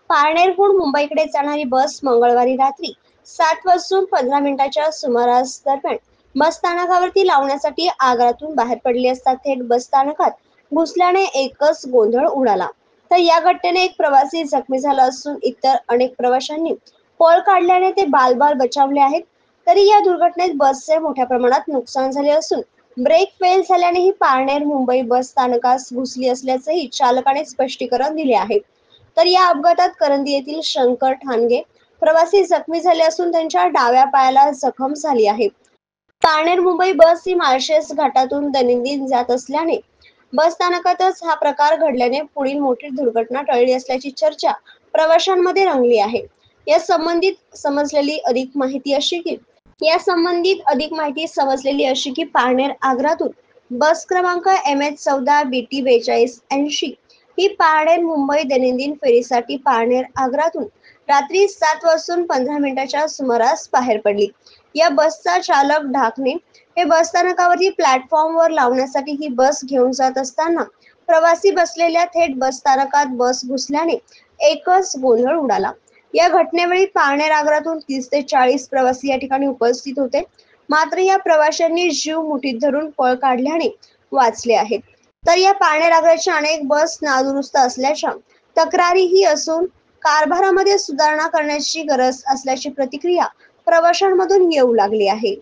पारनेरहून मुंबईकडे जाणारी बस मंगळवारी रात्री 7 वाजून 15 मिनिटांच्या सुमारास दरम्यान बस स्थानकावरती लावण्यासाठी आगारातून बाहेर पडली असता थेट बस स्थानकात घुसल्याने एकच गोंधळ उडाला. तर या घटनेने एक प्रवासी जखमी झाला असून इतर अनेक प्रवाशांनी पळ काढल्याने ते बालबाल बचावले आहेत. तरी या दुर्घटनेत बसचे मोठ्या प्रमाणात नुकसान झाले असून ब्रेक फेल झाल्याने ही पारनेर मुंबई बस स्थानकास घुसली असल्याचेही चालकाने स्पष्टीकरण दिले आहे. तर या अपघातात करंदी येथील शंकर ठाणगे प्रवासी जखमी झाले असून त्यांच्या डाव्या पायाला जखम झाली आहे. पारनेर मुंबई बस ही माळशेज घाटातून दैनंदिन जात असल्याने बस स्थानकातच हा प्रकार घडल्याने पुढील मोठी दुर्घटना टळली असल्याची चर्चा प्रवाशांमध्ये रंगली आहे. या संबंधित अधिक माहिती समजलेली अशी की पारनेर आगारातून बस क्रमांक MH14 BT4280 ही पारनेर मुंबई दैनंदिन फेरीसाठी पारनेर आगारातून रात्री 7 वाजून 15 मिनिटांच्या सुमारास बाहेर पडली. या बसचा चालक ढाकणे हे बस स्थानकावरती प्लॅटफॉर्मवर लावण्यासाठी ही बस घेऊन जात असताना प्रवासी बसलेल्या थेट बस स्थानकात बस घुसल्याने एकच गोंधळ उडाला. या घटनेवेळी पारनेर आगारातून 30 ते 40 प्रवासी या ठिकाणी उपस्थित होते. मात्र या प्रवाशांनी जीव मुठीत धरून पळ काढल्याने वाचले आहेत. तर या पारनेर आगाराच्या अनेक बस नादुरुस्त असल्याच्या तक्रारीही असून कारभारामध्ये सुधारणा करण्याची गरज असल्याची प्रतिक्रिया प्रवाशांमधून येऊ लागली आहे.